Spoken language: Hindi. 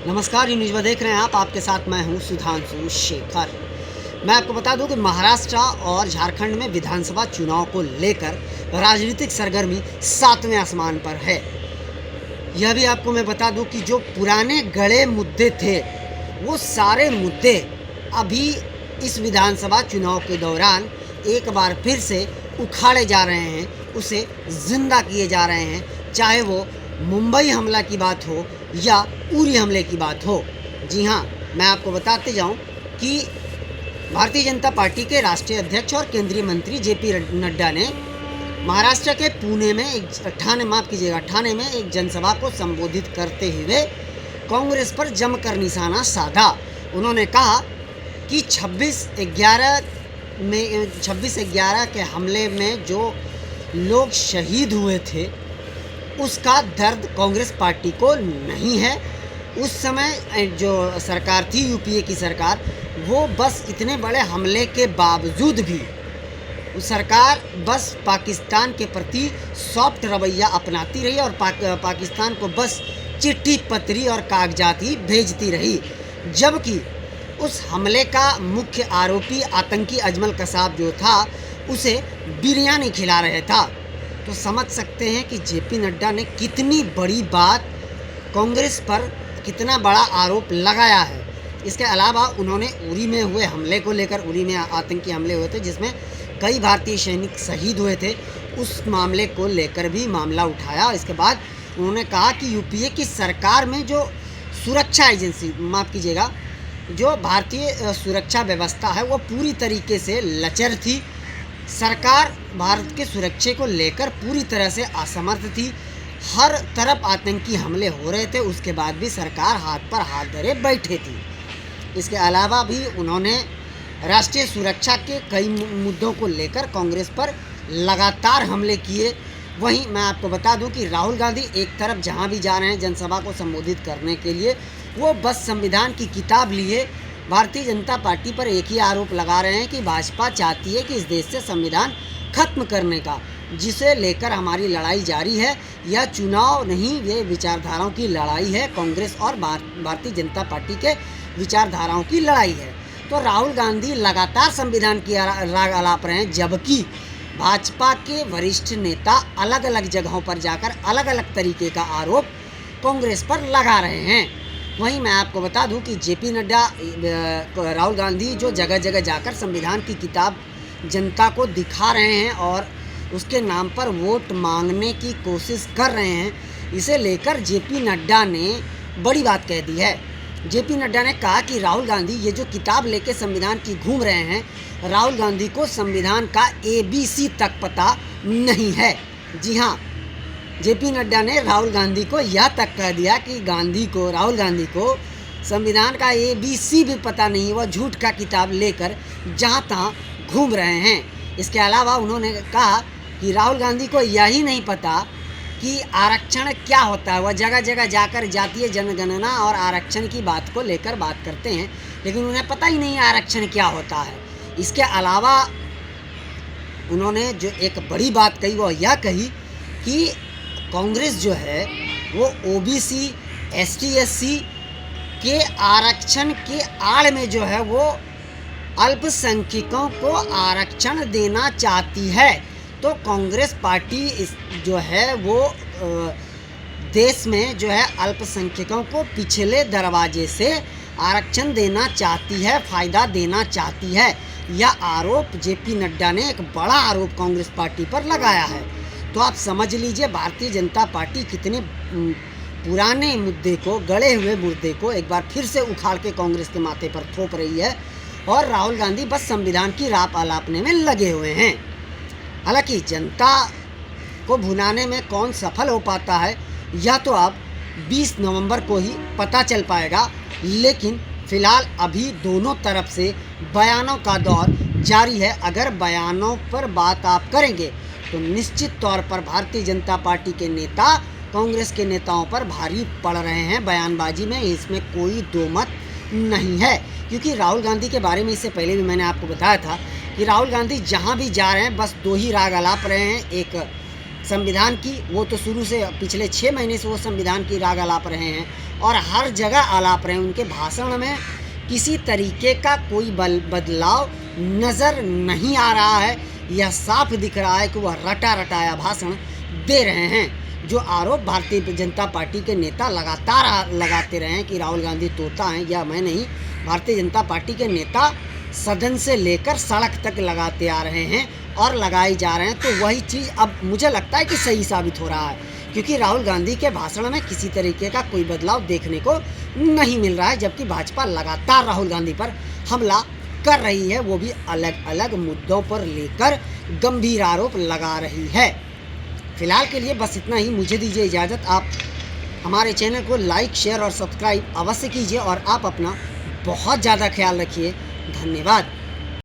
नमस्कार, ये न्यूज़ में देख रहे हैं आप। आपके साथ मैं हूं सुधांशु शेखर। मैं आपको बता दूं कि महाराष्ट्र और झारखंड में विधानसभा चुनाव को लेकर राजनीतिक सरगर्मी सातवें आसमान पर है। यह भी आपको मैं बता दूं कि जो पुराने गड़े मुद्दे थे, वो सारे मुद्दे अभी इस विधानसभा चुनाव के दौरान एक बार फिर से उखाड़े जा रहे हैं, उसे जिंदा किए जा रहे हैं। चाहे वो मुंबई हमला की बात हो या उरी हमले की बात हो। जी हाँ, मैं आपको बताते जाऊं कि भारतीय जनता पार्टी के राष्ट्रीय अध्यक्ष और केंद्रीय मंत्री जेपी नड्डा ने महाराष्ट्र के पुणे में ठाणे में एक जनसभा को संबोधित करते हुए कांग्रेस पर जमकर निशाना साधा। उन्होंने कहा कि 26/11 के हमले में जो लोग शहीद हुए थे, उसका दर्द कांग्रेस पार्टी को नहीं है। उस समय जो सरकार थी, यूपीए की सरकार, वो बस इतने बड़े हमले के बावजूद भी उस सरकार बस पाकिस्तान के प्रति सॉफ्ट रवैया अपनाती रही और पाकिस्तान को बस चिट्ठी पत्री और कागजात ही भेजती रही। जबकि उस हमले का मुख्य आरोपी आतंकी अजमल कसाब जो था, उसे बिरयानी खिला रहा था। तो समझ सकते हैं कि जेपी नड्डा ने कितनी बड़ी बात कांग्रेस पर, कितना बड़ा आरोप लगाया है। इसके अलावा उन्होंने उरी में हुए हमले को लेकर, उरी में आतंकी हमले हुए थे जिसमें कई भारतीय सैनिक शहीद हुए थे, उस मामले को लेकर भी मामला उठाया। इसके बाद उन्होंने कहा कि यूपीए की सरकार में जो सुरक्षा एजेंसी, माफ़ कीजिएगा, जो भारतीय सुरक्षा व्यवस्था है, वो पूरी तरीके से लचर थी। सरकार भारत के सुरक्षा को लेकर पूरी तरह से असमर्थ थी। हर तरफ आतंकी हमले हो रहे थे, उसके बाद भी सरकार हाथ पर हाथ धरे बैठे थी। इसके अलावा भी उन्होंने राष्ट्रीय सुरक्षा के कई मुद्दों को लेकर कांग्रेस पर लगातार हमले किए। वहीं मैं आपको बता दूं कि राहुल गांधी एक तरफ जहां भी जा रहे हैं जनसभा को संबोधित करने के लिए, वो बस संविधान की किताब लिए भारतीय जनता पार्टी पर एक ही आरोप लगा रहे हैं कि भाजपा चाहती है कि इस देश से संविधान खत्म करने का, जिसे लेकर हमारी लड़ाई जारी है। यह चुनाव नहीं, ये विचारधाराओं की लड़ाई है। कांग्रेस और भारतीय जनता पार्टी के विचारधाराओं की लड़ाई है। तो राहुल गांधी लगातार संविधान की राग अलाप रहे हैं, जबकि भाजपा के वरिष्ठ नेता अलग अलग जगहों पर जाकर अलग अलग तरीके का आरोप कांग्रेस पर लगा रहे हैं। वहीं मैं आपको बता दूं कि जेपी नड्डा, राहुल गांधी जो जगह जगह जाकर संविधान की किताब जनता को दिखा रहे हैं और उसके नाम पर वोट मांगने की कोशिश कर रहे हैं, इसे लेकर जेपी नड्डा ने बड़ी बात कह दी है। जेपी नड्डा ने कहा कि राहुल गांधी ये जो किताब लेके संविधान की घूम रहे हैं, राहुल गांधी को संविधान का ABC तक पता नहीं है। जी हाँ, जेपी नड्डा ने राहुल गांधी को यह तक कह दिया कि राहुल गांधी को संविधान का ABC भी पता नहीं है। वह झूठ का किताब लेकर जहाँ तहाँ घूम रहे हैं। इसके अलावा उन्होंने कहा कि राहुल गांधी को यही नहीं पता कि आरक्षण क्या होता है। वह जगह जगह जाकर जातीय जनगणना और आरक्षण की बात को लेकर बात करते हैं, लेकिन उन्हें पता ही नहीं आरक्षण क्या होता है। इसके अलावा उन्होंने जो एक बड़ी बात कही, वो यह कही कि कांग्रेस जो है वो OBC ST/SC के आरक्षण के आड़ में जो है वो अल्पसंख्यकों को आरक्षण देना चाहती है। तो कांग्रेस पार्टी जो है वो देश में जो है अल्पसंख्यकों को पिछले दरवाजे से आरक्षण देना चाहती है, फ़ायदा देना चाहती है। यह आरोप जेपी नड्डा ने, एक बड़ा आरोप कांग्रेस पार्टी पर लगाया है। तो आप समझ लीजिए भारतीय जनता पार्टी कितने पुराने मुद्दे को, गड़े हुए मुद्दे को एक बार फिर से उखाड़ के कांग्रेस के माथे पर थोप रही है, और राहुल गांधी बस संविधान की राप अलापने में लगे हुए हैं। हालांकि जनता को भुनाने में कौन सफल हो पाता है, यह तो अब 20 नवंबर को ही पता चल पाएगा। लेकिन फिलहाल अभी दोनों तरफ से बयानों का दौर जारी है। अगर बयानों पर बात आप करेंगे तो निश्चित तौर पर भारतीय जनता पार्टी के नेता कांग्रेस के नेताओं पर भारी पड़ रहे हैं बयानबाजी में, इसमें कोई दो मत नहीं है। क्योंकि राहुल गांधी के बारे में इससे पहले भी मैंने आपको बताया था कि राहुल गांधी जहां भी जा रहे हैं बस दो ही राग अलाप रहे हैं। एक संविधान की, वो तो शुरू से पिछले 6 महीने से वो संविधान की राग अलाप रहे हैं, और हर जगह आलाप रहे। उनके भाषण में किसी तरीके का कोई बदलाव नज़र नहीं आ रहा है। यह साफ दिख रहा है कि वह रटा रटाया भाषण दे रहे हैं। जो आरोप भारतीय जनता पार्टी के नेता लगातार लगाते रहे हैं कि राहुल गांधी तोता हैं, या मैं नहीं, भारतीय जनता पार्टी के नेता सदन से लेकर सड़क तक लगाते आ रहे हैं और लगाए जा रहे हैं, तो वही चीज़ अब मुझे लगता है कि सही साबित हो रहा है, क्योंकि राहुल गांधी के भाषण में किसी तरीके का कोई बदलाव देखने को नहीं मिल रहा है, जबकि भाजपा लगातार राहुल गांधी पर हमला कर रही है, वो भी अलग अलग मुद्दों पर लेकर गंभीर आरोप लगा रही है। फिलहाल के लिए बस इतना ही, मुझे दीजिए इजाज़त। आप हमारे चैनल को लाइक, शेयर और सब्सक्राइब अवश्य कीजिए और आप अपना बहुत ज़्यादा ख्याल रखिए। धन्यवाद।